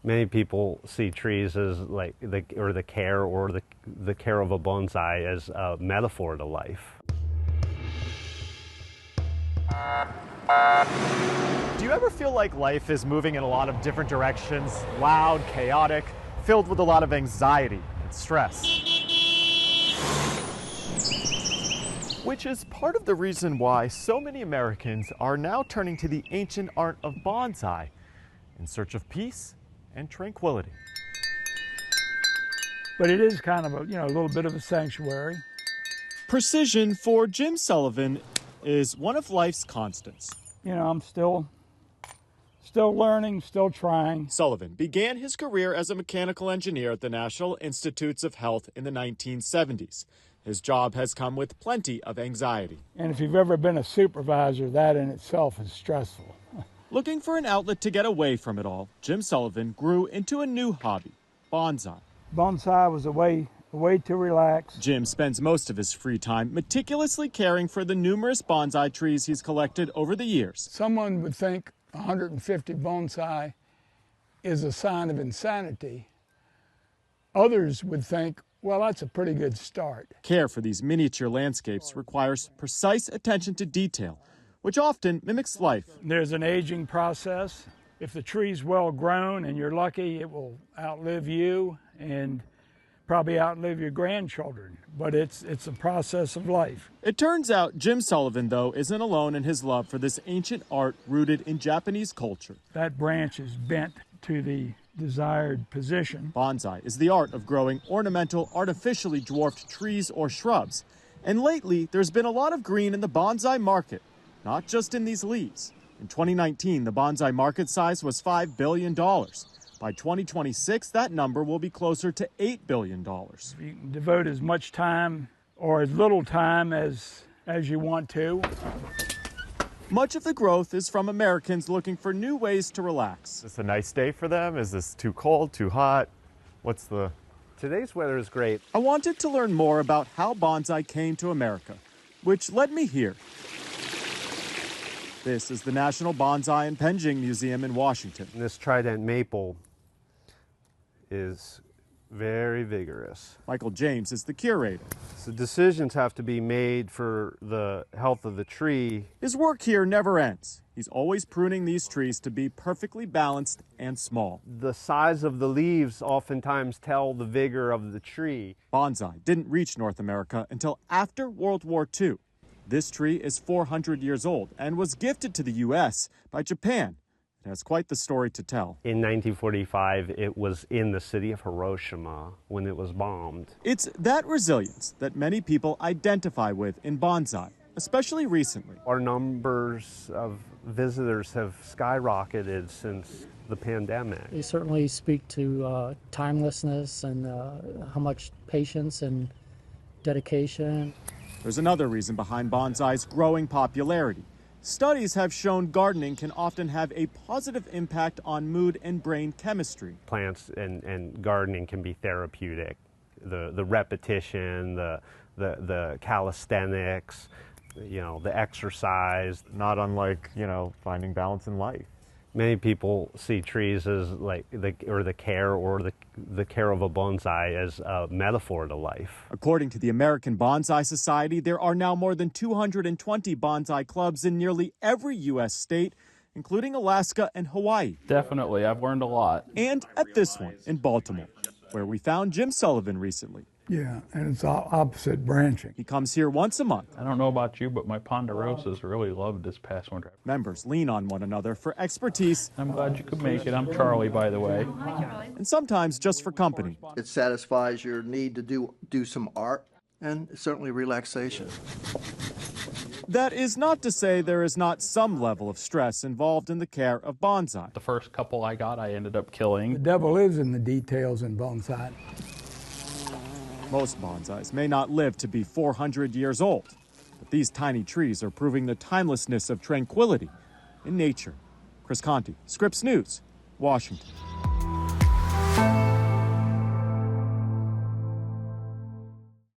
Many people see trees as like the care of a bonsai as a metaphor to life. Do you ever feel like life is moving in a lot of different directions, loud, chaotic, filled with a lot of anxiety and stress? Which is part of the reason why so many Americans are now turning to the ancient art of bonsai in search of peace and tranquility. But it is kind of a little bit of a sanctuary. Precision for Jim Sullivan is one of life's constants. I'm still learning, still trying. Sullivan began his career as a mechanical engineer at the National Institutes of Health in the 1970s. His job has come with plenty of anxiety. And if you've ever been a supervisor, that in itself is stressful. Looking for an outlet to get away from it all, Jim Sullivan grew into a new hobby, bonsai. Bonsai was a way to relax. Jim spends most of his free time meticulously caring for the numerous bonsai trees he's collected over the years. Someone would think 150 bonsai is a sign of insanity. Others would think, well, that's a pretty good start. Care for these miniature landscapes requires precise attention to detail, which often mimics life. There's an aging process. If the tree's well grown and you're lucky, it will outlive you and probably outlive your grandchildren. But it's a process of life. It turns out Jim Sullivan, though, isn't alone in his love for this ancient art rooted in Japanese culture. That branch is bent to the desired position. Bonsai is the art of growing ornamental, artificially dwarfed trees or shrubs. And lately, there's been a lot of green in the bonsai market, not just in these leaves. In 2019, the bonsai market size was $5 billion. By 2026, that number will be closer to $8 billion. You can devote as much time or as little time as you want to. Much of the growth is from Americans looking for new ways to relax. Is this a nice day for them? Is this too cold, too hot? Today's weather is great. I wanted to learn more about how bonsai came to America, which led me here. This is the National Bonsai and Penjing Museum in Washington. This trident maple is very vigorous. Michael James is the curator. So decisions have to be made for the health of the tree. His work here never ends. He's always pruning these trees to be perfectly balanced and small. The size of the leaves oftentimes tell the vigor of the tree. Bonsai didn't reach North America until after World War II. This tree is 400 years old and was gifted to the U.S. by Japan. It has quite the story to tell. In 1945, it was in the city of Hiroshima when it was bombed. It's that resilience that many people identify with in bonsai, especially recently. Our numbers of visitors have skyrocketed since the pandemic. They certainly speak to timelessness and how much patience and dedication. There's another reason behind bonsai's growing popularity. Studies have shown gardening can often have a positive impact on mood and brain chemistry. Plants and gardening can be therapeutic. The repetition, the calisthenics, the exercise. Not unlike, finding balance in life. Many people see trees as like the care of a bonsai as a metaphor to life. According to the American Bonsai Society, there are now more than 220 bonsai clubs in nearly every U.S. state, including Alaska and Hawaii. Definitely, I've learned a lot. And at this one in Baltimore, where we found Jim Sullivan recently. Yeah, and it's opposite branching. He comes here once a month. I don't know about you, but my ponderosas really loved this past winter. Members lean on one another for expertise. I'm glad you could make it. I'm Charlie, by the way. And sometimes just for company. It satisfies your need to do some art and certainly relaxation. That is not to say there is not some level of stress involved in the care of bonsai. The first couple I got, I ended up killing. The devil is in the details in bonsai. Most bonsais may not live to be 400 years old, but these tiny trees are proving the timelessness of tranquility in nature. Chris Conti, Scripps News, Washington.